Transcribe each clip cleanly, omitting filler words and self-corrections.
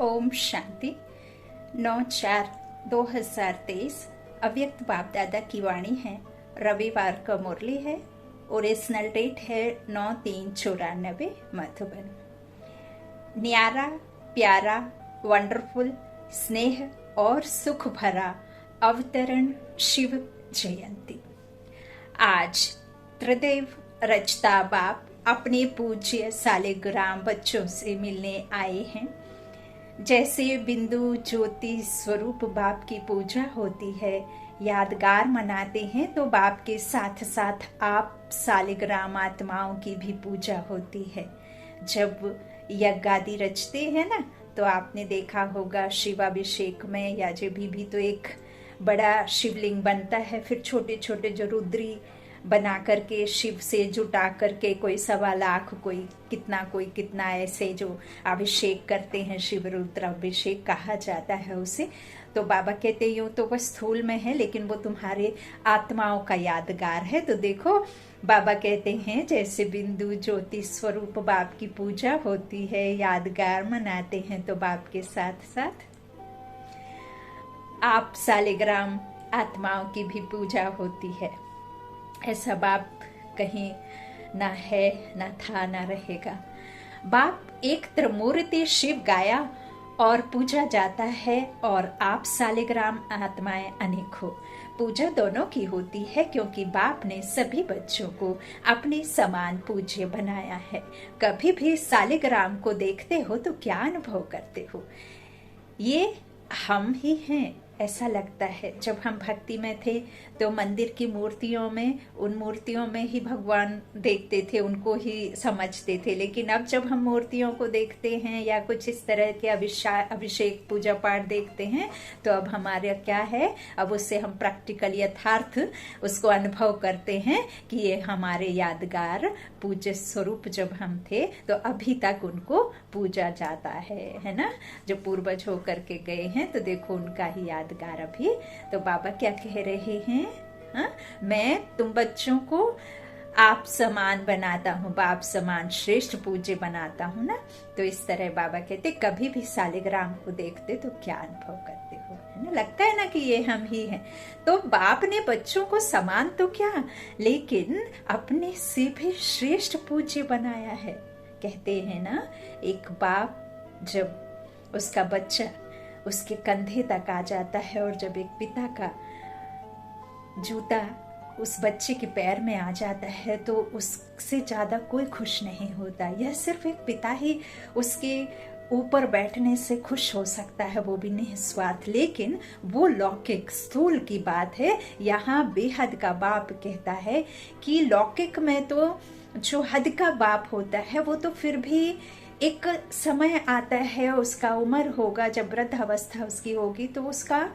ओम शांति। 9/4/2023 अव्यक्त बाप दादा की वाणी है। रविवार का मुरली है। ओरिजिनल डेट है 9/3/94 मधुबन। न्यारा, प्यारा, वंडरफुल, स्नेह और सुख भरा अवतरण शिव जयंती। आज त्रिदेव रचता बाप अपने पूज्य सालिग्राम बच्चों से मिलने आए हैं। जैसे बिंदु ज्योति स्वरूप बाप की पूजा होती है, यादगार मनाते हैं, तो बाप के साथ साथ आप सालिग्राम आत्माओं की भी पूजा होती है। जब यज्ञादि रचते हैं ना, तो आपने देखा होगा शिवाभिषेक में या जब भी तो एक बड़ा शिवलिंग बनता है, फिर छोटे छोटे जो रुद्री बना करके शिव से जुटा करके कोई 1.25 लाख कोई कितना ऐसे जो अभिषेक करते हैं, शिव रुद्र अभिषेक कहा जाता है उसे। तो बाबा कहते यूं तो वह स्थूल में है, लेकिन वो तुम्हारे आत्माओं का यादगार है। तो देखो बाबा कहते हैं जैसे बिंदु ज्योति स्वरूप बाप की पूजा होती है, यादगार मनाते हैं, तो बाप के साथ साथ आप सालिग्राम आत्माओं की भी पूजा होती है। ऐसा बाप कहीं ना है, ना था, ना रहेगा। बाप एक त्रिमूर्ति शिव गाया और पूजा जाता है, और आप सालिग्राम आत्माएं अनेक हो। पूजा दोनों की होती है, क्योंकि बाप ने सभी बच्चों को अपने समान पूज्य बनाया है। कभी भी सालिग्राम को देखते हो तो क्या अनुभव करते हो? ये हम ही हैं, ऐसा लगता है। जब हम भक्ति में थे तो मंदिर की मूर्तियों में, उन मूर्तियों में ही भगवान देखते थे, उनको ही समझते थे। लेकिन अब जब हम मूर्तियों को देखते हैं या कुछ इस तरह के अभिषेक पूजा पाठ देखते हैं, तो अब हमारे क्या है, अब उससे हम प्रैक्टिकल यथार्थ उसको अनुभव करते हैं कि ये हमारे यादगार पूज्य स्वरूप जब हम थे तो अभी तक उनको पूजा जाता है ना। जो पूर्वज होकर के गए हैं, तो देखो उनका ही यादगार अभी। तो बाबा क्या कह रहे हैं? मैं तुम बच्चों को आप समान बनाता हूँ, बाप समान श्रेष्ठ पूज्य बनाता हूँ ना। तो इस तरह बाबा कहते कभी भी सालिग्राम को देखते तो क्या अनुभव करते हो, है ना। लगता है ना कि ये हम ही हैं। तो बाप ने बच्चों को समान तो क्या, लेकिन अपने से भी श्रेष्ठ पूज्य बनाया है। कहते हैं ना, एक बाप जब उसका बच्चा उसके कंधे तक आ जाता है, और जब एक पिता का जूता उस बच्चे के पैर में आ जाता है, तो उससे ज्यादा कोई खुश नहीं होता। यह सिर्फ एक पिता ही उसके ऊपर बैठने से खुश हो सकता है, वो भी निस्वार्थ। लेकिन वो लौकिक स्थूल की बात है। यहाँ बेहद का बाप कहता है कि लौकिक में तो जो हद का बाप होता है, वो तो फिर भी एक समय आता है, उसका उम्र होगा, जब वृद्ध अवस्था उसकी होगी, तो उसका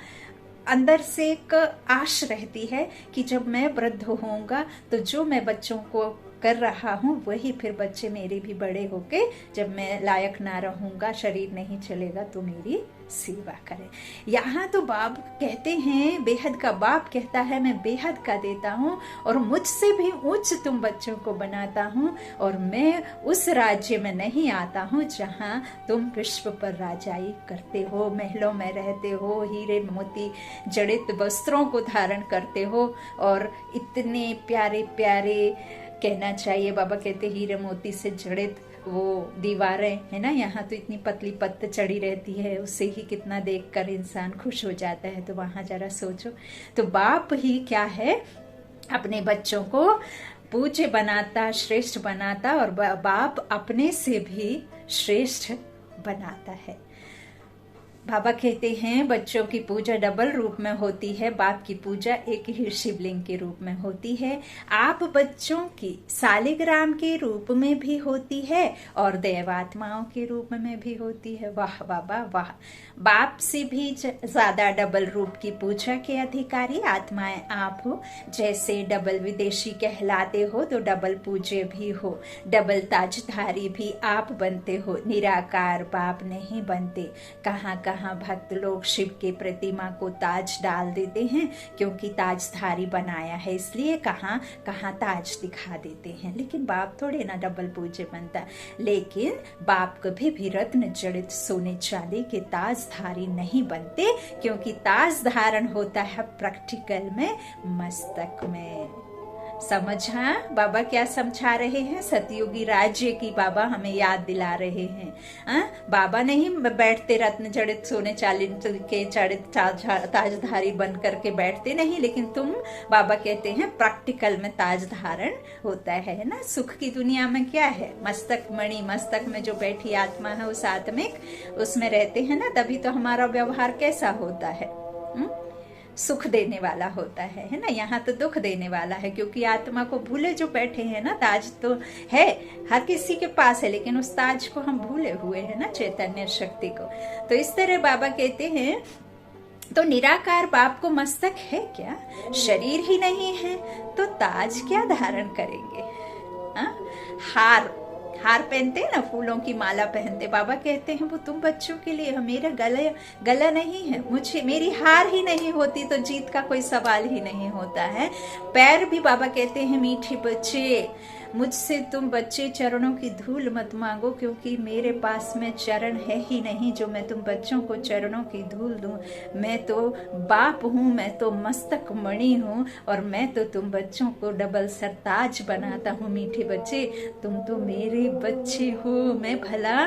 अंदर से एक आश रहती है कि जब मैं वृद्ध होऊंगा तो जो मैं बच्चों को कर रहा हूँ वही फिर बच्चे मेरे भी बड़े होके, जब मैं लायक ना रहूंगा, शरीर नहीं चलेगा, तो मेरी सेवा करें। यहाँ तो बाप कहते हैं, बेहद का बाप कहता है, मैं बेहद का देता हूँ और मुझसे भी उच्च तुम बच्चों को बनाता हूँ, और मैं उस राज्य में नहीं आता हूँ जहाँ तुम विश्व पर राजाई करते हो, महलों में रहते हो, हीरे मोती जड़ित वस्त्रों को धारण करते हो, और इतने प्यारे प्यारे, कहना चाहिए बाबा कहते हीरे मोती से जड़ित वो दीवारें है ना, यहाँ तो इतनी पतली पत्त चढ़ी रहती है, उससे ही कितना देखकर इंसान खुश हो जाता है। तो वहां जरा सोचो, तो बाप ही क्या है, अपने बच्चों को पूज्य बनाता, श्रेष्ठ बनाता, और बाप अपने से भी श्रेष्ठ बनाता है। बाबा कहते हैं बच्चों की पूजा डबल रूप में होती है, बाप की पूजा एक ही शिवलिंग के रूप में होती है। आप बच्चों की सालिग्राम के रूप में भी होती है और देवात्माओं के रूप में भी होती है। वाह बाबा वाह। बाप से भी ज्यादा डबल रूप की पूजा के अधिकारी आत्माएं आप हो। जैसे डबल विदेशी कहलाते हो, तो डबल पूज्य भी हो, डबल ताजधारी भी आप बनते हो। निराकार बाप नहीं बनते, कहाँ यहाँ भक्त लोग शिव के प्रतिमा को ताज डाल देते हैं, क्योंकि ताजधारी बनाया है इसलिए कहाँ कहाँ ताज दिखा देते हैं। लेकिन बाप थोड़े ना डबल पूजे बनता। लेकिन बाप कभी भी रत्न जड़ित सोने चांदी के ताजधारी नहीं बनते, क्योंकि ताज धारण होता है प्रैक्टिकल में, मस्तक में। समझा बाबा क्या समझा रहे हैं? सतयुगी राज्य की बाबा हमें याद दिला रहे हैं। बाबा नहीं बैठते रत्न जड़ित सोने चांदी के जड़ित ताजधारी बन करके बैठते नहीं, लेकिन तुम बाबा कहते हैं प्रैक्टिकल में ताज धारण होता है ना। सुख की दुनिया में क्या है? मस्तक मणि, मस्तक में जो बैठी आत्मा है उस आत्मिक उसमें रहते हैं ना, तभी तो हमारा व्यवहार कैसा होता है? सुख देने वाला होता है ना। यहाँ तो दुख देने वाला है, क्योंकि आत्मा को भूले जो बैठे हैं ना। ताज तो है हर किसी के पास है, लेकिन उस ताज को हम भूले हुए हैं ना, चैतन्य शक्ति को। तो इस तरह बाबा कहते हैं, तो निराकार बाप को मस्तक है क्या? शरीर ही नहीं है तो ताज क्या धारण करेंगे? हार पहनते ना, फूलों की माला पहनते। बाबा कहते हैं वो तुम बच्चों के लिए, मेरा गला नहीं है, मुझे मेरी हार ही नहीं होती तो जीत का कोई सवाल ही नहीं होता है। पैर भी बाबा कहते हैं मीठे बच्चे, मुझसे तुम बच्चे चरणों की धूल मत मांगो, क्योंकि मेरे पास में चरण है ही नहीं जो मैं तुम बच्चों को चरणों की धूल दूं। मैं तो बाप हूँ, मैं तो मस्तक मणि हूँ, और मैं तो तुम बच्चों को डबल सरताज बनाता हूँ। मीठे बच्चे तुम तो मेरे बच्चे हो, मैं भला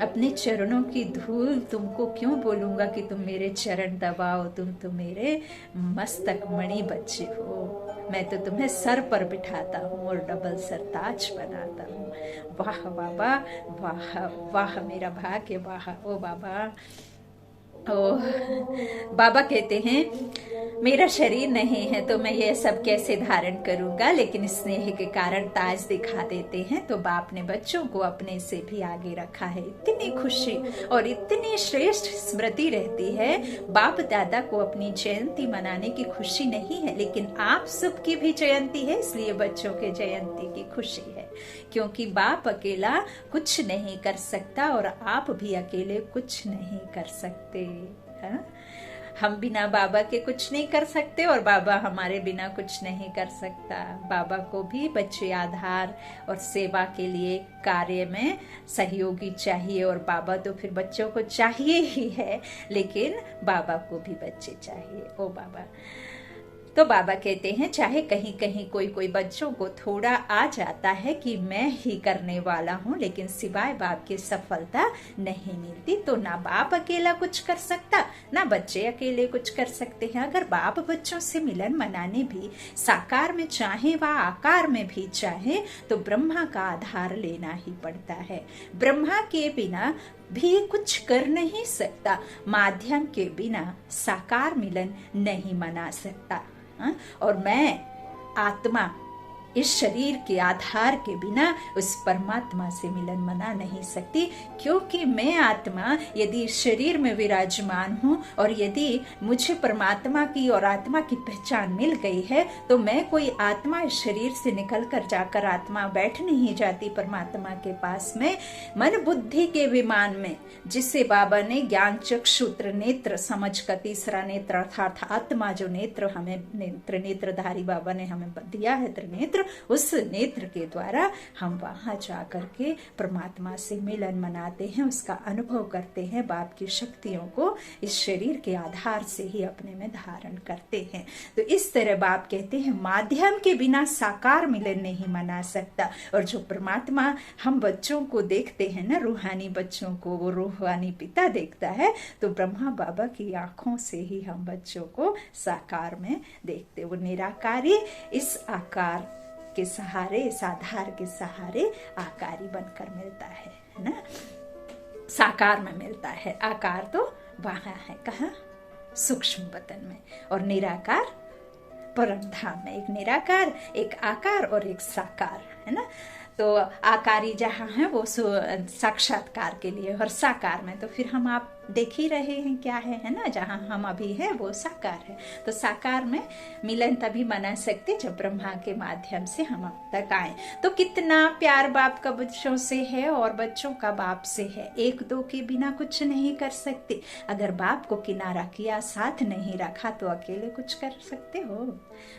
अपने चरणों की धूल तुमको क्यों बोलूंगा कि तुम मेरे चरण दबाओ? तुम तो मेरे मस्तक मणि बच्चे हो, मैं तो तुम्हें सर पर बिठाता हूँ और डबल सरताज बनाता हूँ। वाह बाबा, वाह वाह मेरा भाग्य, वाह ओ बाबा। बाबा कहते हैं मेरा शरीर नहीं है तो मैं ये सब कैसे धारण करूंगा, लेकिन स्नेह के कारण ताज दिखा देते हैं। तो बाप ने बच्चों को अपने से भी आगे रखा है। इतनी खुशी और इतनी श्रेष्ठ स्मृति रहती है। बाप दादा को अपनी जयंती मनाने की खुशी नहीं है, लेकिन आप सबकी भी जयंती है, इसलिए बच्चों के जयंती की खुशी है। क्योंकि बाप अकेला कुछ नहीं कर सकता और आप भी अकेले कुछ नहीं कर सकते। हम बिना बाबा के कुछ नहीं कर सकते और बाबा हमारे बिना कुछ नहीं कर सकता। बाबा को भी बच्चे आधार और सेवा के लिए कार्य में सहयोगी चाहिए, और बाबा तो फिर बच्चों को चाहिए ही है, लेकिन बाबा को भी बच्चे चाहिए। ओ बाबा, तो बाबा कहते हैं चाहे कहीं कहीं कोई कोई बच्चों को थोड़ा आ जाता है कि मैं ही करने वाला हूँ, लेकिन सिवाय बाप की सफलता नहीं मिलती। तो ना बाप अकेला कुछ कर सकता, ना बच्चे अकेले कुछ कर सकते हैं। अगर बाप बच्चों से मिलन मनाने भी साकार में चाहे व आकार में भी चाहे, तो ब्रह्मा का आधार लेना ही पड़ता है। ब्रह्मा के बिना भी कुछ कर नहीं सकता, माध्यम के बिना साकार मिलन नहीं मना सकता। और मैं आत्मा इस शरीर के आधार के बिना उस परमात्मा से मिलन मना नहीं सकती, क्योंकि मैं आत्मा यदि इस शरीर में विराजमान हूँ और यदि मुझे परमात्मा की और आत्मा की पहचान मिल गई है, तो मैं कोई आत्मा इस शरीर से निकल कर जाकर आत्मा बैठ नहीं जाती परमात्मा के पास में। मन बुद्धि के विमान में, जिसे बाबा ने ज्ञान चक्षु त्रिनेत्र समझ का तीसरा नेत्र अर्थात आत्मा जो नेत्र हमें त्रिनेत्रधारी बाबा ने हमें दिया है, त्रिनेत्र, उस नेत्र के द्वारा हम वहां जाकर के परमात्मा से मिलन मनाते हैं, उसका अनुभव करते हैं, बाप की शक्तियों को इस शरीर के आधार से ही अपने में धारण करते हैं। तो इस तरह बाप कहते हैं माध्यम के बिना साकार मिलन नहीं मना सकता। और जो परमात्मा हम बच्चों को देखते हैं ना, रूहानी बच्चों को वो रूहानी पिता देखता है, तो ब्रह्मा बाबा की आंखों से ही हम बच्चों को साकार में देखते। वो निराकारी इस आकार के सहारे, इस आधार के सहारे आकारी बनकर मिलता है ना, साकार में मिलता है। आकार तो वहां है, कहाँ? सूक्ष्म वतन में, और निराकार परम धाम में। एक निराकार, एक आकार और एक साकार, है ना। तो आकारी जहाँ है वो साक्षात्कार के लिए, और साकार में तो फिर हम आप देख ही रहे हैं क्या है ना, जहाँ हम अभी हैं वो साकार है। तो साकार में मिलन तभी बना सकते जब ब्रह्मा के माध्यम से हम अब तक आए। तो कितना प्यार बाप का बच्चों से है और बच्चों का बाप से है। एक दो के बिना कुछ नहीं कर सकते। अगर बाप को किनारा किया, साथ नहीं रखा, तो अकेले कुछ कर सकते हो?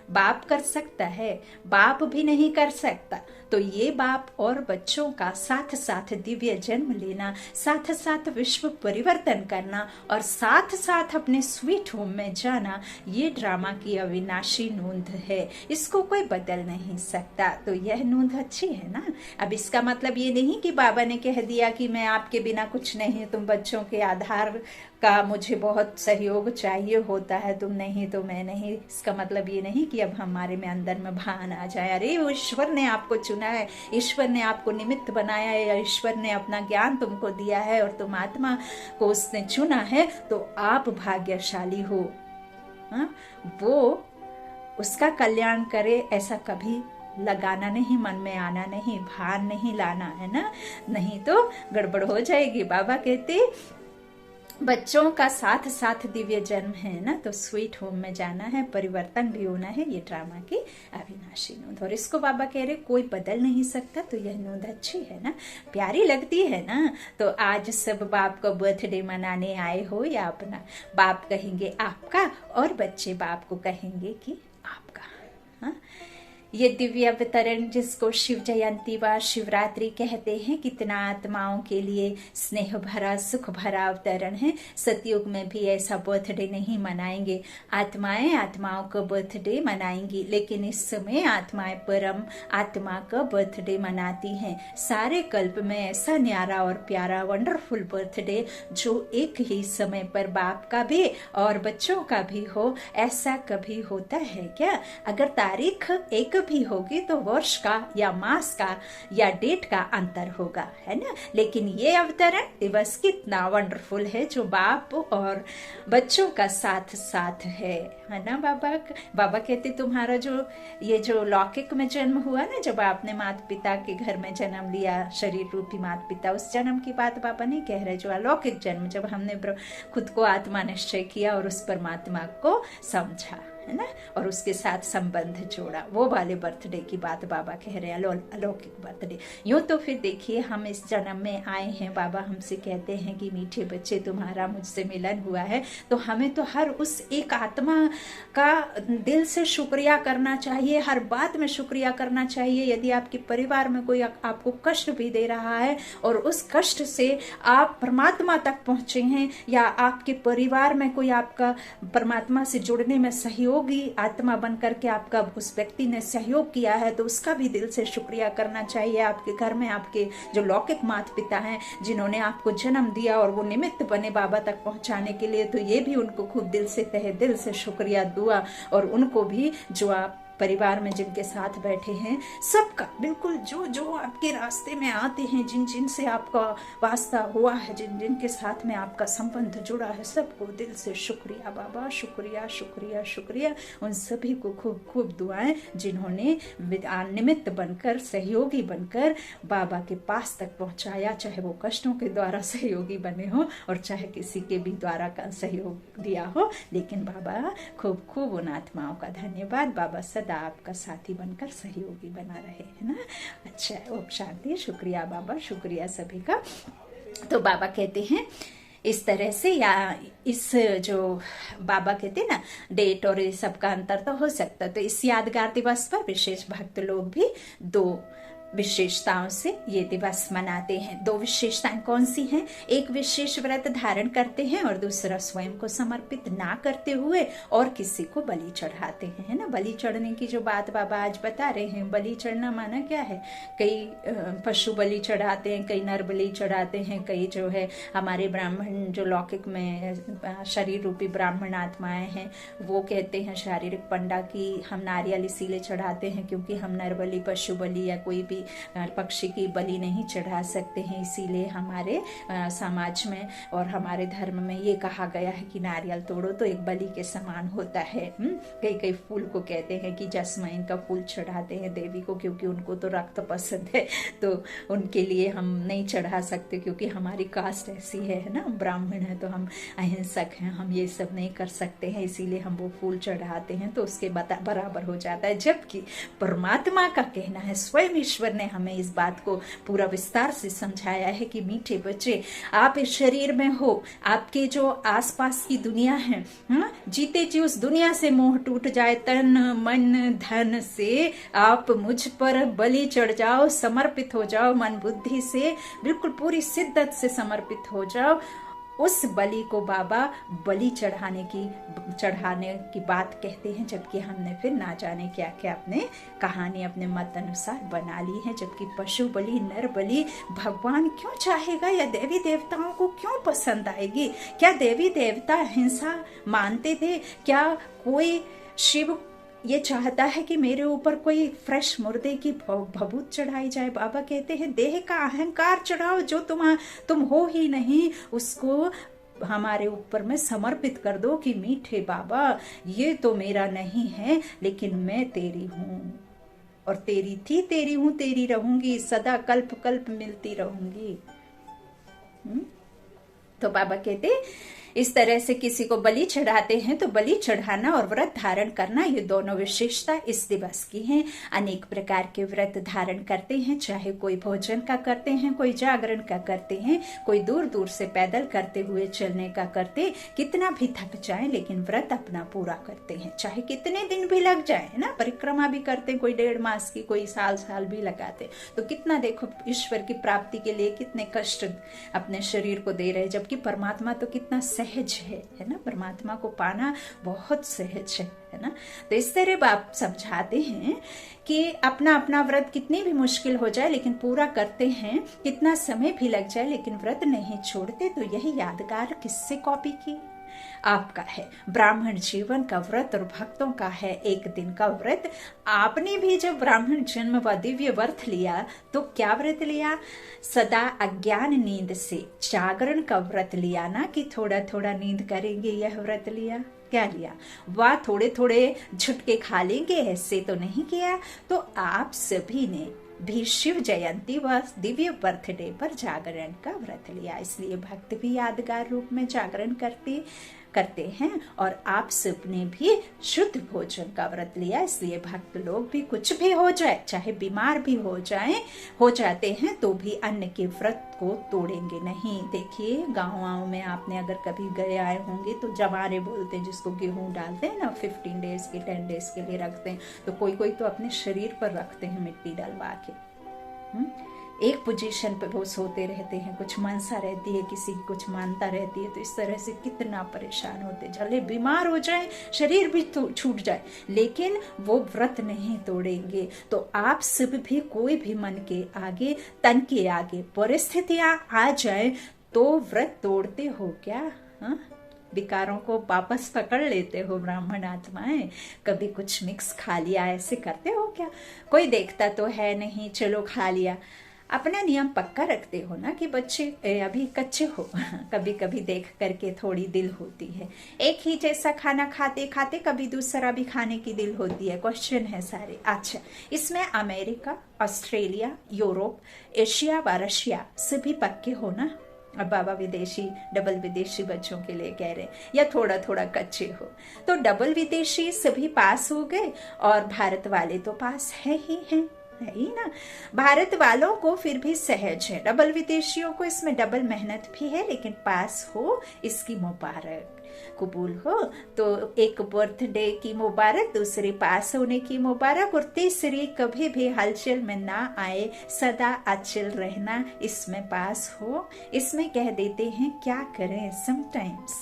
बाप कर सकता है, बाप भी नहीं कर सकता। तो ये बाप और बच्चों का साथ साथ दिव्य जन्म लेना, साथ साथ विश्व परिवर्तन करना और साथ साथ अपने स्वीट होम में जाना, ये ड्रामा की अविनाशी नूंद है। इसको कोई बदल नहीं सकता। तो यह नूंद अच्छी है ना। अब इसका मतलब ये नहीं कि बाबा ने कह दिया कि मैं आपके बिना कुछ नहीं, तुम बच्चों के आधार का मुझे बहुत सहयोग चाहिए होता है, तुम नहीं तो मैं नहीं। इसका मतलब ये नहीं कि अब हमारे में अंदर में भान आ जाए, अरे वो ईश्वर ने आपको चुना है, ईश्वर ने आपको निमित्त बनाया है, या ईश्वर ने अपना ज्ञान तुमको दिया है और तुम आत्मा को उसने चुना है, तो आप भाग्यशाली हो। वो उसका कल्याण करे, ऐसा कभी लगाना नहीं, मन में आना नहीं, भान नहीं लाना है ना, नहीं तो गड़बड़ हो जाएगी। बाबा कहते बच्चों का साथ साथ दिव्य जन्म है ना, तो स्वीट होम में जाना है, परिवर्तन भी होना है। ये ड्रामा की अविनाशी नूंद, और इसको बाबा कह रहे कोई बदल नहीं सकता। तो यह नूंद अच्छी है ना, प्यारी लगती है ना। तो आज सब बाप का बर्थडे मनाने आए हो या अपना, बाप कहेंगे आपका और बच्चे बाप को कहेंगे कि आपका। हाँ, ये दिव्य अवतरण जिसको शिव जयंती व शिवरात्रि कहते हैं, कितना आत्माओं के लिए स्नेह भरा सुख भरा अवतरण है। सतयुग में भी ऐसा बर्थडे नहीं मनाएंगे, आत्माएं आत्माओं का बर्थडे मनाएंगी, लेकिन इस समय आत्माएं परम आत्मा का बर्थडे मनाती हैं। सारे कल्प में ऐसा न्यारा और प्यारा वंडरफुल बर्थडे जो एक ही समय पर बाप का भी और बच्चों का भी हो, ऐसा कभी होता है क्या? अगर तारीख एक भी होगी तो वर्ष का या मास का या डेट का अंतर होगा, है ना। लेकिन ये अवतरण दिवस कितना वंडरफुल है जो बाप और बच्चों का साथ साथ है ना। बाबा कहते तुम्हारा जो लौकिक में जन्म हुआ ना, जब आपने माता पिता के घर में जन्म लिया, शरीर रूपी माता पिता, उस जन्म की बात बाबा नहीं कह रहे। जो अलौकिक जन्म, जब हमने खुद को आत्मा निश्चय किया और उस परमात्मा को समझा, है ना, और उसके साथ संबंध जोड़ा, वो वाले बर्थडे की बात बाबा कह रहे हैं, अलौकिक बर्थडे। यूं तो फिर देखिए हम इस जन्म में आए हैं, बाबा हमसे कहते हैं कि मीठे बच्चे तुम्हारा मुझसे मिलन हुआ है। तो हमें तो हर उस एक आत्मा का दिल से शुक्रिया करना चाहिए, हर बात में शुक्रिया करना चाहिए। यदि आपके परिवार में कोई आपको कष्ट भी दे रहा है और उस कष्ट से आप परमात्मा तक पहुंचे हैं, या आपके परिवार में कोई आपका परमात्मा से जुड़ने में सहयोग आत्मा बनकर के आपका उस व्यक्ति ने सहयोग किया है, तो उसका भी दिल से शुक्रिया करना चाहिए। आपके घर में आपके जो लौकिक माता पिता हैं, जिन्होंने आपको जन्म दिया और वो निमित्त बने बाबा तक पहुंचाने के लिए, तो ये भी उनको खूब दिल से तहे दिल से शुक्रिया दुआ। और उनको भी जो आप परिवार में जिनके साथ बैठे हैं, सबका बिल्कुल जो आपके रास्ते में आते हैं, जिन से आपका वास्ता हुआ है, जिनके साथ में आपका संबंध जुड़ा है, सबको दिल से शुक्रिया बाबा, शुक्रिया शुक्रिया शुक्रिया। उन सभी को खूब खूब दुआएं जिन्होंने निमित्त बनकर, सहयोगी बनकर बाबा के पास तक पहुंचाया, चाहे वो कष्टों के द्वारा सहयोगी बने हो और चाहे किसी के भी द्वारा का सहयोग दिया हो। लेकिन बाबा खूब खूब उन आत्माओं का धन्यवाद। बाबा आपका साथी बनकर सहयोगी बना रहे, है ना। अच्छा, ओम शांति, शुक्रिया बाबा, शुक्रिया सभी का। तो बाबा कहते हैं इस तरह से, या इस जो बाबा कहते हैं ना डेट और ये सबका अंतर तो हो सकता, तो इस यादगार दिवस पर विशेष भक्त लोग भी दो विशेषताओं से ये दिवस मनाते हैं। दो विशेषताएं कौन सी हैं? एक विशेष व्रत धारण करते हैं और दूसरा स्वयं को समर्पित ना करते हुए और किसी को बलि चढ़ाते हैं, है ना। बलि चढ़ने की जो बात बाबा आज बता रहे हैं, बलि चढ़ना माना क्या है? कई पशु बलि चढ़ाते हैं, कई नर बलि चढ़ाते हैं, कई जो है हमारे ब्राह्मण जो लौकिक में शरीर रूपी ब्राह्मण आत्माएं हैं, वो कहते हैं शारीरिक पंडा की हम नारियल इसीलिए चढ़ाते हैं क्योंकि हम नर बलि, पशु बलि या कोई भी बलि पक्षी की बलि नहीं चढ़ा सकते हैं। इसीलिए हमारे समाज में और हमारे धर्म में ये कहा गया है कि नारियल तोड़ो तो एक बलि के समान होता है। कई कई फूल को कहते हैं कि जसमीन का फूल चढ़ाते हैं देवी को, क्योंकि उनको तो रक्त पसंद है, तो उनके लिए हम नहीं चढ़ा सकते क्योंकि हमारी कास्ट ऐसी है ना, ब्राह्मण है तो हम अहिंसक हैं, हम ये सब नहीं कर सकते हैं, इसीलिए हम वो फूल चढ़ाते हैं तो उसके बराबर हो जाता है। जबकि परमात्मा का कहना है, स्वयं ईश्वर ने हमें इस बात को पूरा विस्तार से समझाया है कि मीठे बच्चे, आप इस शरीर में हो, आपके जो आसपास की दुनिया है, जीते जी उस दुनिया से मोह टूट जाए, तन मन धन से आप मुझ पर बलि चढ़ जाओ, समर्पित हो जाओ, मन बुद्धि से बिल्कुल पूरी शिद्दत से समर्पित हो जाओ। उस बलि को बाबा बलि चढ़ाने की बात कहते हैं, जबकि हमने फिर ना जाने क्या क्या अपने कहानी अपने मत अनुसार बना ली है। जबकि पशु बलि, नर बलि भगवान क्यों चाहेगा या देवी देवताओं को क्यों पसंद आएगी? क्या देवी देवता हिंसा मानते थे? क्या कोई शिव ये चाहता है कि मेरे ऊपर कोई फ्रेश मुर्दे की भभूत चढ़ाई जाए? बाबा कहते हैं देह का अहंकार चढ़ाओ, जो तुम हो ही नहीं उसको हमारे ऊपर में समर्पित कर दो कि मीठे बाबा ये तो मेरा नहीं है, लेकिन मैं तेरी हूँ और तेरी थी, तेरी हूँ, तेरी रहूंगी, सदा कल्प कल्प मिलती रहूंगी। तो बाबा कहते इस तरह से किसी को बलि चढ़ाते हैं तो बलि चढ़ाना और व्रत धारण करना, ये दोनों विशेषता इस दिवस की हैं। अनेक प्रकार के व्रत धारण करते हैं, चाहे कोई भोजन का करते हैं, कोई जागरण का करते हैं, कोई दूर दूर से पैदल करते हुए चलने का करते, कितना भी थक जाए लेकिन व्रत अपना पूरा करते हैं, चाहे कितने दिन भी लग जाए ना। परिक्रमा भी करते हैं, कोई 1.5 मास की, कोई साल भी लगाते। तो कितना देखो ईश्वर की प्राप्ति के लिए कितने कष्ट अपने शरीर को दे रहे, जबकि परमात्मा तो कितना सहज है ना। परमात्मा को पाना बहुत सहज है ना। तो इस तरह बाप समझाते हैं कि अपना अपना व्रत कितनी भी मुश्किल हो जाए लेकिन पूरा करते हैं, कितना समय भी लग जाए लेकिन व्रत नहीं छोड़ते। तो यही यादगार किससे कॉपी की? आपका है। ब्राह्मण जीवन का व्रत और भक्तों का है एक दिन का व्रत। आपने भी जब ब्राह्मण जन्म व दिव्य व्रत लिया तो क्या व्रत लिया? सदा अज्ञान नींद से जागरण का व्रत लिया ना, कि थोड़ा थोड़ा नींद करेंगे, यह व्रत लिया। क्या लिया? वह थोड़े थोड़े झुटके खा लेंगे, ऐसे तो नहीं किया। तो आप सभी ने भी शिव जयंती व दिव्य बर्थडे पर जागरण का व्रत लिया, इसलिए भक्त भी यादगार रूप में जागरण करते हैं। और आप सबने भी शुद्ध भोजन का व्रत लिया, इसलिए भक्त लोग भी कुछ भी हो जाए, चाहे बीमार भी हो जाते हैं तो भी अन्न के व्रत को तोड़ेंगे नहीं। देखिए गाँव में आपने अगर कभी गए आए होंगे तो जवारे बोलते हैं जिसको गेहूं डालते हैं ना, 15 डेज के 10 डेज के लिए रखते हैं। तो कोई तो अपने शरीर पर रखते हैं मिट्टी डलवा के। एक पोजीशन पर वो सोते रहते हैं, कुछ मनसा रहती है, किसी की कुछ मानता रहती है। तो इस तरह से कितना परेशान होते, चले बीमार हो जाए, शरीर भी तो छूट जाए, लेकिन वो व्रत नहीं तोड़ेंगे। तो आप सब भी कोई भी मन के आगे, तन के आगे परिस्थितियां आ जाए तो व्रत तोड़ते हो क्या? विकारों को वापस पकड़ लेते हो ब्राह्मण आत्माएं? कभी कुछ मिक्स खा लिया, ऐसे करते हो क्या? कोई देखता तो है नहीं, चलो खा लिया। अपना नियम पक्का रखते हो ना कि बच्चे अभी कच्चे हो। कभी कभी देख करके थोड़ी दिल होती है, एक ही जैसा खाना खाते खाते कभी दूसरा भी खाने की दिल होती है। क्वेश्चन है सारे। अच्छा, इसमें अमेरिका, ऑस्ट्रेलिया, यूरोप, एशिया व रशिया सभी पक्के हो ना? अब बाबा विदेशी, डबल विदेशी बच्चों के लिए कह रहे, या थोड़ा थोड़ा कच्चे हो। तो डबल विदेशी सभी पास हो गए और भारत वाले तो पास है ही ना। भारत वालों को फिर भी सहज है, डबल विदेशियों को इसमें डबल मेहनत भी है, लेकिन पास हो इसकी मुबारक, कबूल हो। तो एक बर्थडे की मुबारक, दूसरी पास होने की मुबारक, और तीसरी कभी भी हलचल में ना आए, सदा अचल रहना, इसमें पास हो। इसमें कह देते हैं क्या करें, समटाइम्स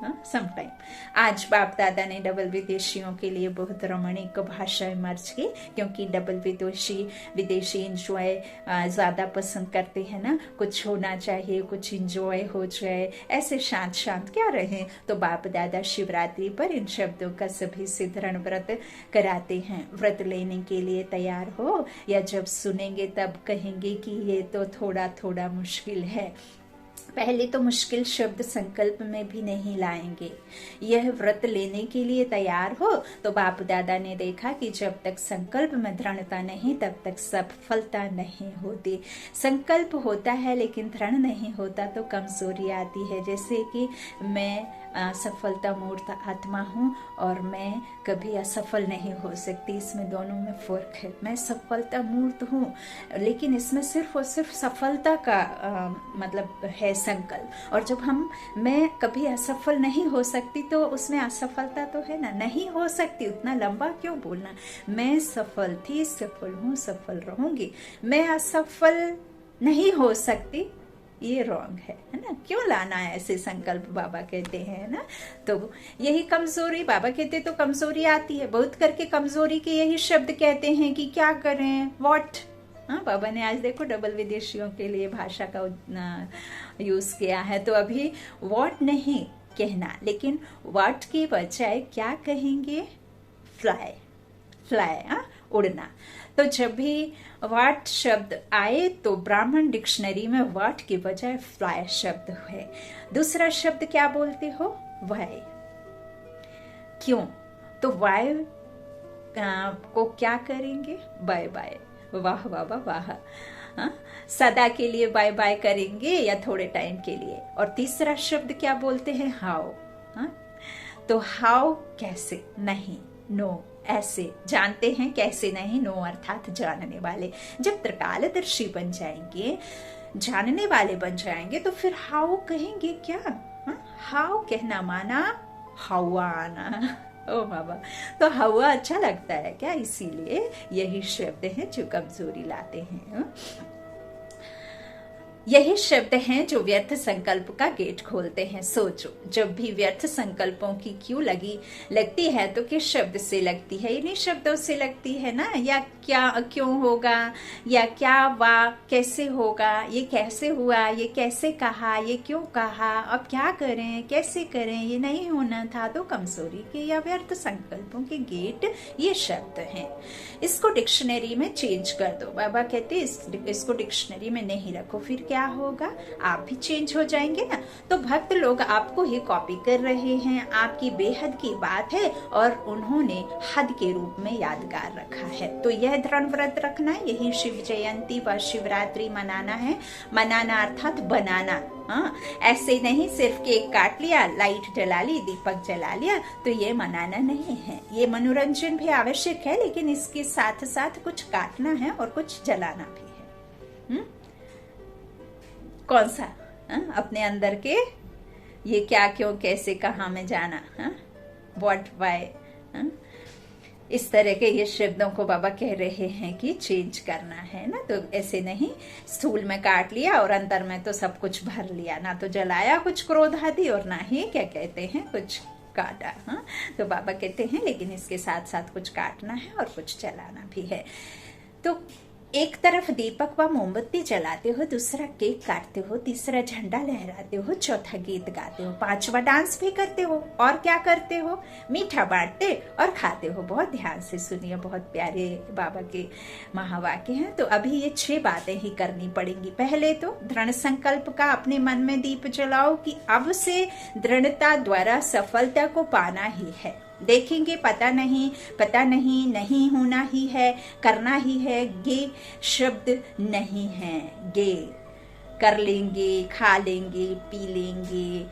समटाइम। आज बाप दादा ने डबल विदेशियों के लिए बहुत रमणीक भाषा मर्ज की, क्योंकि डबल विदेशी इंजॉय ज्यादा पसंद करते हैं ना, कुछ होना चाहिए, कुछ इंजॉय हो जाए, ऐसे शांत शांत क्या रहे। तो बाप दादा शिवरात्रि पर इन शब्दों का सभी से दृढ़ व्रत कराते हैं। व्रत लेने के लिए तैयार हो, या जब सुनेंगे तब कहेंगे कि ये तो थोड़ा थोड़ा मुश्किल है। पहले तो मुश्किल शब्द संकल्प में भी नहीं लाएंगे। यह व्रत लेने के लिए तैयार हो, तो बाप दादा ने देखा कि जब तक संकल्प में दृढ़ता नहीं तब तक सफलता नहीं होती। संकल्प होता है लेकिन दृढ़ नहीं होता तो कमजोरी आती है। जैसे कि मैं सफलता मूर्त आत्मा हूँ और मैं कभी असफल नहीं हो सकती, इसमें दोनों में फर्क है। मैं सफलता मूर्त हूँ, लेकिन इसमें सिर्फ और सिर्फ सफलता का मतलब है संकल्प। और जब मैं कभी असफल नहीं हो सकती तो उसमें असफलता तो है ना, नहीं हो सकती। उतना लंबा क्यों बोलना, मैं सफल थी, सफल हूँ, सफल रहूंगी। मैं असफल नहीं हो सकती, ये रॉन्ग है ना। क्यों लाना है ऐसे संकल्प, बाबा कहते हैं ना। तो यही कमजोरी, बाबा कहते तो कमजोरी आती है बहुत करके। कमजोरी के यही शब्द कहते हैं कि क्या करें, व्हाट। बाबा ने आज देखो डबल विदेशियों के लिए भाषा का यूज किया है। तो अभी व्हाट नहीं कहना, लेकिन व्हाट की बजाय क्या कहेंगे, फ्लाई। उड़ना। तो जब भी वाट शब्द आए तो ब्राह्मण डिक्शनरी में वाट के बजाय फ्लाई शब्द है। दूसरा शब्द क्या बोलते हो, वाय। क्यों, तो वाय को क्या करेंगे, बाय बाय, वाह वाह वाह। सदा के लिए बाय बाय करेंगे या थोड़े टाइम के लिए। और तीसरा शब्द क्या बोलते हैं, हाउ। तो हाउ कैसे, नहीं, नो, ऐसे। जानते हैं कैसे नहीं, नो अर्थात जानने वाले। जब त्रिकालदर्शी बन जाएंगे, जानने वाले बन जाएंगे, तो फिर हाउ कहेंगे क्या। हाउ कहना माना हवा आना। ओ बाबा, तो हवा अच्छा लगता है क्या, इसीलिए यही शब्द हैं जो कमजोरी लाते हैं। यही शब्द हैं जो व्यर्थ संकल्प का गेट खोलते हैं। सोचो, जब भी व्यर्थ संकल्पों की क्यों लगती है तो किस शब्द से लगती है, इन्हीं शब्दों से लगती है ना। या क्या, क्यों होगा, या क्या, वाह, कैसे होगा, ये कैसे हुआ, ये कैसे कहा, ये क्यों कहा, अब क्या करें, कैसे करें, ये नहीं होना था। तो कमजोरी के या व्यर्थ संकल्पों के गेट ये शब्द हैं। इसको डिक्शनरी में चेंज कर दो। बाबा कहते इसको डिक्शनरी में नहीं रखो, फिर क्या होगा, आप भी चेंज हो जाएंगे ना। तो भक्त लोग आपको ही कॉपी कर रहे हैं, आपकी बेहद की बात है और उन्होंने हद के रूप में यादगार रखा है। तो यह दृढ़ व्रत रखना, यही शिव जयंती व शिवरात्रि मनाना है। मनाना अर्थात बनाना। ऐसे नहीं सिर्फ केक काट लिया, लाइट जला ली, दीपक जला लिया, तो ये मनाना नहीं है। ये मनोरंजन भी आवश्यक है, लेकिन इसके साथ साथ कुछ काटना है और कुछ जलाना भी है। कौन सा, अपने अंदर के ये क्या, क्यों, कैसे, कहाँ में जाना, व्हाट, वाई, इस तरह के ये शब्दों को बाबा कह रहे हैं कि चेंज करना है ना। तो ऐसे नहीं स्थूल में काट लिया और अंतर में तो सब कुछ भर लिया, ना तो जलाया कुछ क्रोध आदि और ना ही क्या कहते हैं कुछ काटा। तो बाबा कहते हैं लेकिन इसके साथ साथ कुछ काटना है और कुछ जलाना भी है। तो एक तरफ दीपक व मोमबत्ती जलाते हो, दूसरा केक काटते हो, तीसरा झंडा लहराते हो, चौथा गीत गाते हो, पांचवा डांस भी करते हो, और क्या करते हो, मीठा बांटते और खाते हो। बहुत ध्यान से सुनिए, बहुत प्यारे बाबा के महावाक्य हैं। तो अभी ये 6 बातें ही करनी पड़ेंगी। पहले तो दृढ़ संकल्प का अपने मन में दीप जलाओ कि अब से दृढ़ता द्वारा सफलता को पाना ही है। देखेंगे, पता नहीं नहीं होना ही है, करना ही है। गे शब्द नहीं है, गे कर लेंगे, खा लेंगे, पी लेंगे,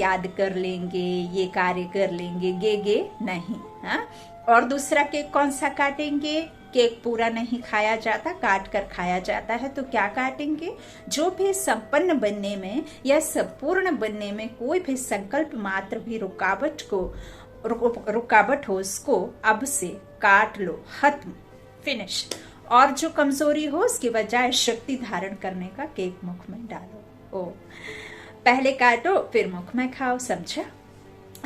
याद कर लेंगे, ये कार्य कर लेंगे, गे नहीं। और दूसरा केक कौन सा काटेंगे, केक पूरा नहीं खाया जाता, काट कर खाया जाता है। तो क्या काटेंगे, जो भी संपन्न बनने में या संपूर्ण बनने में कोई भी संकल्प मात्र भी रुकावट हो, उसको अब से काट लो, खत्म, फिनिश। और जो कमजोरी हो उसके बजाय शक्ति धारण करने का केक मुख में डालो। पहले काटो फिर मुख में खाओ, समझा।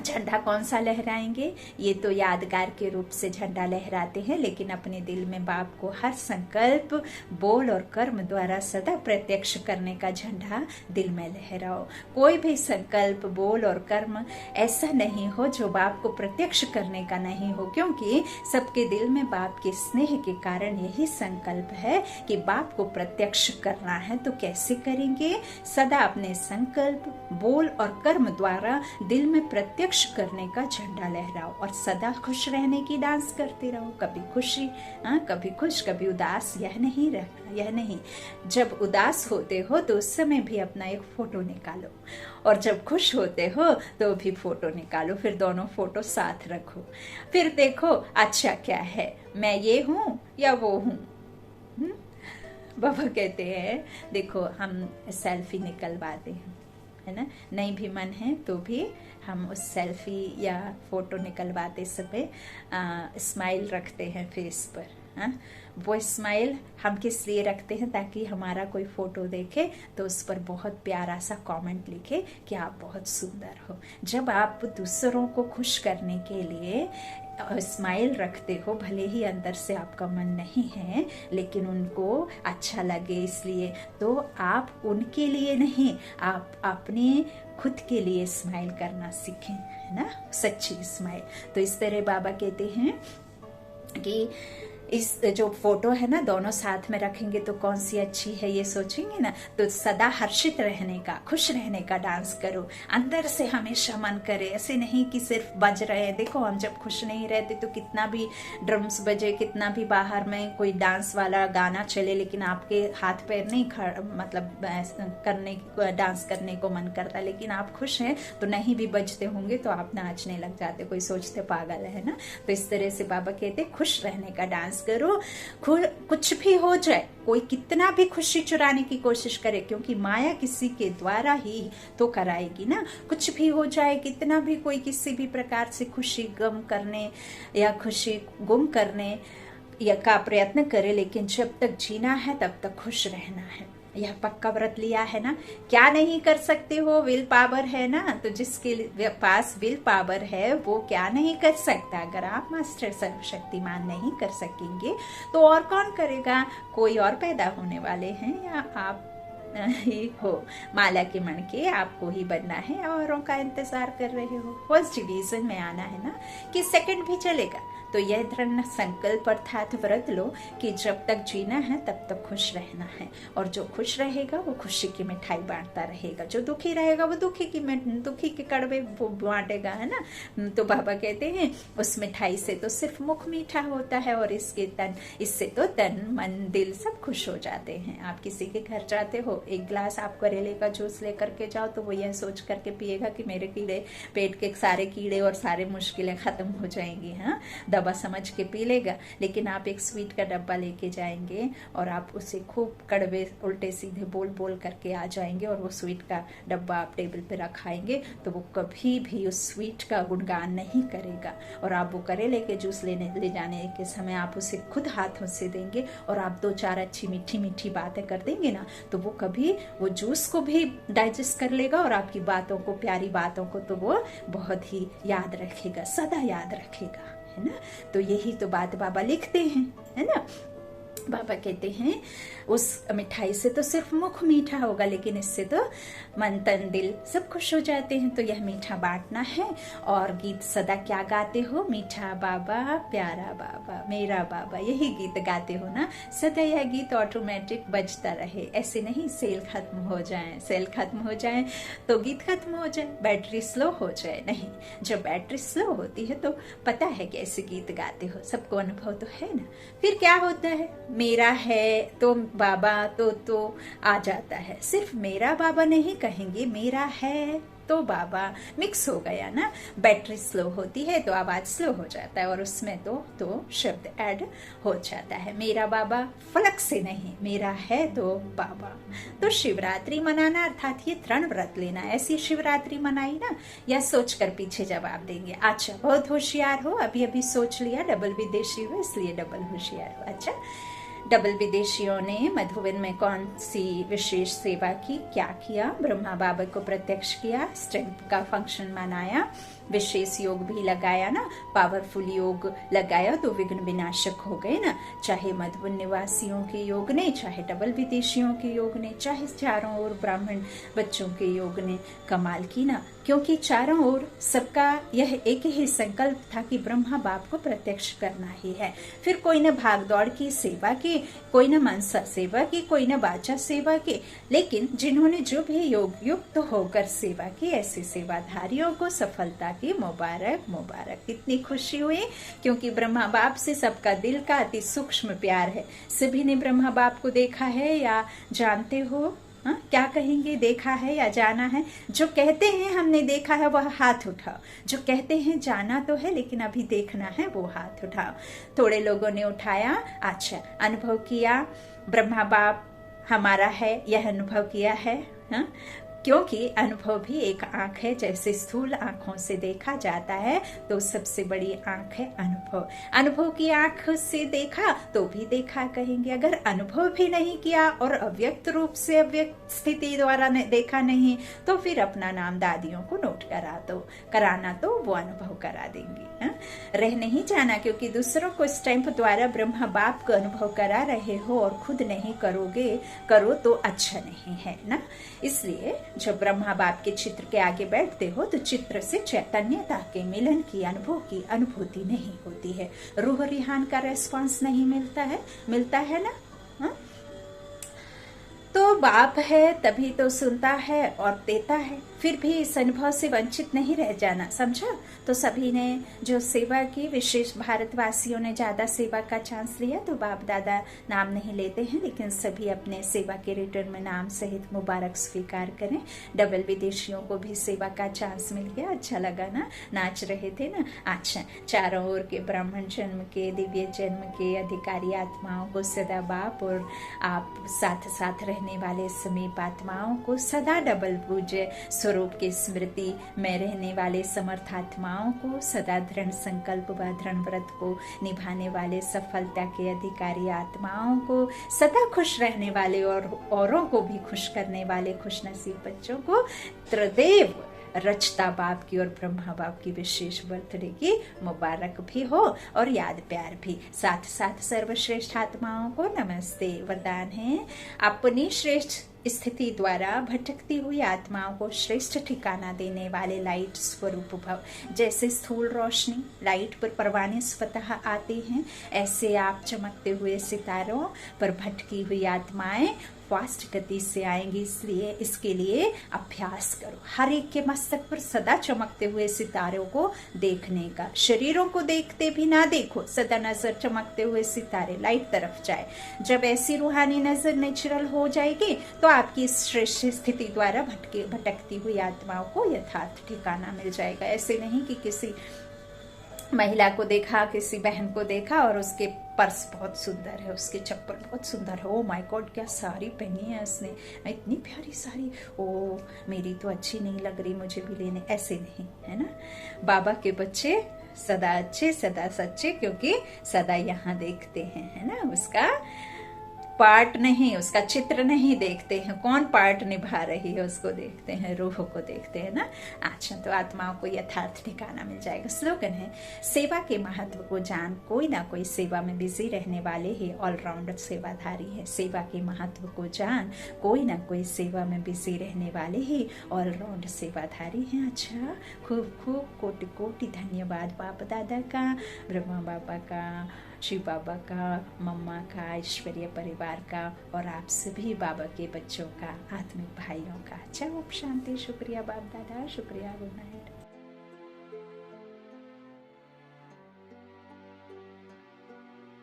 झंडा कौन सा लहराएंगे? ये तो यादगार के रूप से झंडा लहराते हैं, लेकिन अपने दिल में बाप को हर संकल्प, बोल और कर्म द्वारा सदा प्रत्यक्ष करने का झंडा दिल में लहराओ। कोई भी संकल्प, बोल और कर्म ऐसा नहीं हो जो बाप को प्रत्यक्ष करने का नहीं हो, क्योंकि सबके दिल में बाप के स्नेह के कारण यही संकल्प है कि बाप को प्रत्यक्ष करना है। तो कैसे करेंगे? सदा अपने संकल्प, बोल और कर्म द्वारा दिल में प्रत्यक्ष करने का झंडा लहराओ और सदा खुश रहने की डांस करते रहो। कभी खुशी, कभी खुश, कभी उदास, यह नहीं रहना, यह नहीं। जब उदास होते हो तो उस समय भी अपना एक फोटो निकालो, और जब खुश होते हो तो भी फोटो निकालो, फिर दोनों फोटो साथ रखो, फिर देखो अच्छा क्या है, मैं ये हूँ या वो हूँ। बाबा कहते हैं देखो हम सेल्फी निकलवाते हैं, है ना, नहीं भी मन है तो भी हम उस सेल्फी या फोटो निकलवाते समय स्माइल रखते हैं फेस पर। वो स्माइल हम किस लिए रखते हैं? ताकि हमारा कोई फोटो देखे तो उस पर बहुत प्यारा सा कमेंट लिखे कि आप बहुत सुंदर हो। जब आप दूसरों को खुश करने के लिए स्माइल रखते हो, भले ही अंदर से आपका मन नहीं है, लेकिन उनको अच्छा लगे इसलिए, तो आप उनके लिए नहीं, आप अपने खुद के लिए स्माइल करना सीखें, है ना, सच्ची स्माइल। तो इस तरह बाबा कहते हैं कि इस जो फोटो है ना, दोनों साथ में रखेंगे तो कौन सी अच्छी है ये सोचेंगे ना, तो सदा हर्षित रहने का, खुश रहने का डांस करो, अंदर से हमेशा मन करे। ऐसे नहीं कि सिर्फ बज रहे हैं। देखो हम जब खुश नहीं रहते तो कितना भी ड्रम्स बजे, कितना भी बाहर में कोई डांस वाला गाना चले, लेकिन आपके हाथ पैर नहीं मतलब करने, डांस करने को मन करता, लेकिन आप खुश हैं तो नहीं भी बजते होंगे तो आप नाचने लग जाते, कोई सोचते पागल है ना। तो इस तरह से बाबा कहते खुश रहने का डांस करो। कुछ भी हो जाए, कोई कितना भी खुशी चुराने की कोशिश करे, क्योंकि माया किसी के द्वारा ही तो कराएगी ना। कुछ भी हो जाए, कितना भी कोई किसी भी प्रकार से खुशी गम करने या खुशी गुम करने या का प्रयत्न करे, लेकिन जब तक जीना है तब तक खुश रहना है। यह पक्का व्रत लिया है ना। क्या नहीं कर सकते हो? विल पावर है ना। तो जिसके पास विल पावर है वो क्या नहीं कर सकता। अगर आप मास्टर सर्वशक्तिमान नहीं कर सकेंगे तो और कौन करेगा? कोई और पैदा होने वाले हैं या आप ही हो? माला के मण के आपको ही बनना है, औरों का इंतजार कर रहे हो। फर्स्ट डिवीजन में आना है ना, कि सेकंड भी चलेगा। तो यह दृढ़ संकल्प अर्थात व्रत लो कि जब तक जीना है तब तक खुश रहना है, और जो खुश रहेगा वो खुशी की मिठाई बांटता रहेगा, जो दुखी रहेगा वो दुखी के कड़वे वो बांटेगा, है ना। तो बाबा कहते हैं उस मिठाई से तो सिर्फ मुख मीठा होता है, और इससे तो तन मन दिल सब खुश हो जाते हैं। आप किसी के घर जाते हो, एक गिलास आप करेले का जूस लेकर के जाओ तो वो यह सोच करके पिएगा कि मेरे कीड़े, पेट के सारे कीड़े और सारे मुश्किलें खत्म हो जाएंगी, हाँ, दवा समझ के पी लेगा। लेकिन आप एक स्वीट का डब्बा लेके जाएंगे और आप उसे खूब कड़वे उल्टे सीधे बोल बोल करके आ जाएंगे, और वो स्वीट का डब्बा आप टेबल पे रखाएंगे तो वो कभी भी उस स्वीट का गुणगान नहीं करेगा। और आप वो करेले के जूस ले जाने के समय आप उसे खुद हाथों से देंगे और आप दो चार अच्छी मीठी मीठी बातें कर देंगे ना, तो वो कभी वो जूस को भी डाइजेस्ट कर लेगा, और आपकी बातों को, प्यारी बातों को तो वो बहुत ही याद रखेगा, सदा याद रखेगा, है ना। तो यही तो बात बाबा लिखते हैं, है ना। बाबा कहते हैं उस मिठाई से तो सिर्फ मुख मीठा होगा, लेकिन इससे तो मन तन दिल सब खुश हो जाते हैं। तो यह मीठा बांटना है। और गीत सदा क्या गाते हो? मीठा बाबा, प्यारा बाबा, मेरा बाबा, यही गीत गाते हो ना। सदा यह गीत ऑटोमेटिक बजता रहे। ऐसे नहीं सेल खत्म हो जाए तो गीत खत्म हो जाए, बैटरी स्लो हो जाए, नहीं। जब बैटरी स्लो होती है तो पता है कैसे गीत गाते हो, सबको अनुभव तो है ना। फिर क्या होता है? मेरा है तो बाबा तो आ जाता है। सिर्फ मेरा बाबा नहीं कहेंगे, मेरा है तो बाबा मिक्स हो गया ना। बैटरी स्लो होती है तो आवाज स्लो हो जाता है, और उसमें तो शब्द ऐड हो जाता है। मेरा बाबा फलक से नहीं, मेरा है तो बाबा। तो शिवरात्रि मनाना अर्थात ये तृण व्रत लेना, ऐसी शिवरात्रि मनाई ना, या सोचकर पीछे जवाब देंगे। अच्छा बहुत होशियार हो, अभी सोच लिया, डबल विदेशी हो इसलिए डबल होशियार हो। अच्छा डबल विदेशियों ने मधुबन में कौन सी विशेष सेवा की, क्या किया? ब्रह्मा बाबा को प्रत्यक्ष किया, स्ट्रेंथ का फंक्शन मनाया, विशेष योग भी लगाया ना, पावरफुल योग लगाया तो विघ्न विनाशक हो गए ना। चाहे मधुबन निवासियों के योग ने, चाहे डबल विदेशियों के योग ने, चाहे चारों ओर ब्राह्मण बच्चों के योग ने कमाल की ना, क्योंकि चारों ओर सबका यह एक ही संकल्प था कि ब्रह्मा बाप को प्रत्यक्ष करना ही है। फिर कोई ने भाग दौड़ की सेवा की, कोई ने मनसा सेवा की, कोई ने वाचा सेवा की, लेकिन जिन्होंने जो भी योग युक्त होकर सेवा की, ऐसे सेवाधारियों को सफलता की मुबारक मुबारक। कितनी खुशी हुई, क्योंकि ब्रह्मा बाप से सबका दिल का अति सूक्ष्म प्यार है। सभी ने ब्रह्मा बाप को देखा है या जानते हो? क्या कहेंगे, देखा है या जाना है? जो कहते हैं हमने देखा है वह हाथ उठाओ, जो कहते हैं जाना तो है लेकिन अभी देखना है वो हाथ उठाओ। थोड़े लोगों ने उठाया। अच्छा, अनुभव किया ब्रह्मा बाप हमारा है, यह अनुभव किया है। क्योंकि अनुभव भी एक आंख है, जैसे स्थूल आंखों से देखा जाता है तो सबसे बड़ी आंख है अनुभव। अनुभव की आंख से देखा तो भी देखा कहेंगे। अगर अनुभव भी नहीं किया और अव्यक्त रूप से अव्यक्त स्थिति द्वारा देखा नहीं तो फिर अपना नाम दादियों को नोट कराना तो वो अनुभव करा देंगी। रह नहीं जाना, क्योंकि दूसरों को स्टैंप द्वारा ब्रह्मा बाप को अनुभव करा रहे हो और खुद नहीं करो तो अच्छा नहीं है ना। इसलिए जब ब्रह्मा बाप के चित्र के आगे बैठते हो तो चित्र से चैतन्यता के मिलन की अनुभूति नहीं होती है, रूह रिहान का रेस्पॉन्स नहीं मिलता है ना। तो बाप है तभी तो सुनता है और देता है, फिर भी इस अनुभव से वंचित नहीं रह जाना, समझा? तो सभी ने जो सेवा की, विशेष भारतवासियों ने ज्यादा सेवा का चांस लिया, तो बाप दादा नाम नहीं लेते हैं, लेकिन सभी अपने सेवा के रिटर्न में नाम सहित मुबारक स्वीकार करें। डबल विदेशियों को भी सेवा का चांस मिल गया, अच्छा लगा ना, नाच रहे थे ना। अच्छा, चारों ओर के ब्राह्मण जन्म के, दिव्य जन्म के अधिकारी आत्माओं को सदा बाप और आप साथ साथ रहने वाले समीप आत्माओं को सदा डबल पूज्य स्वरूप की स्मृति में रहने वाले समर्थ आत्माओं को सदा दृढ़ संकल्प व दृढ़ व्रत को निभाने वाले सफलता के अधिकारी आत्माओं को, सदा खुश रहने वाले और औरों को भी खुश करने वाले खुशनसीब बच्चों को त्रिदेव रचता बाप की और ब्रह्मा बाप की विशेष बर्थडे की मुबारक भी हो और याद प्यार भी। साथ साथ सर्वश्रेष्ठ आत्माओं को नमस्ते। वरदान है, अपनी श्रेष्ठ स्थिति द्वारा भटकती हुई आत्माओं को श्रेष्ठ ठिकाना देने वाले लाइट स्वरूप भव। जैसे स्थूल रोशनी लाइट पर परवाने स्वतः आते हैं, ऐसे आप चमकते हुए सितारों पर भटकी हुई आत्माएं फास्ट गति से आएंगी। इसलिए इसके लिए अभ्यास करो, हर एक के मस्तक पर सदा चमकते हुए सितारों को देखने का। शरीरों को देखते भी ना देखो, सदा नजर चमकते हुए सितारे लाइट तरफ जाए। जब ऐसी रूहानी नजर नेचुरल हो जाएगी तो आपकी इस श्रेष्ठ स्थिति द्वारा भटकती हुई आत्माओं को यथार्थ ठिकाना मिल जाएगा। ऐसे नहीं कि किसी महिला को देखा, किसी बहन को देखा और उसके पर्स बहुत सुंदर है, उसके चप्पल बहुत सुंदर है, ओ माय गॉड क्या साड़ी पहनी है उसने, इतनी प्यारी साड़ी, ओ मेरी तो अच्छी नहीं लग रही, मुझे भी लेने। ऐसे नहीं है ना। बाबा के बच्चे सदा अच्छे सदा सच्चे, क्योंकि सदा यहाँ देखते हैं, है ना, उसका पार्ट नहीं, उसका चित्र नहीं देखते हैं, कौन पार्ट निभा रही है उसको देखते हैं, रूह को देखते हैं ना। अच्छा, तो आत्माओं को यथार्थ ठिकाना मिल जाएगा। स्लोगन है, सेवा के महत्व को जान, कोई ना कोई सेवा में बिजी रहने वाले ही ऑलराउंडर सेवाधारी है। सेवा के महत्व को जान, कोई ना कोई सेवा में बिजी रहने वाले ही ऑलराउंड सेवाधारी हैं। अच्छा, खूब खूब कोटि कोटि धन्यवाद बाप दादा का, ब्रह्मा बाबा का, शिव बाबा का, मम्मा का, ऐश्वर्य परिवार का और आप सभी बाबा के बच्चों का, आत्मिक भाइयों का। अच्छा, ओम शांति। शुक्रिया बाप दादा, शुक्रिया गुड नाइट।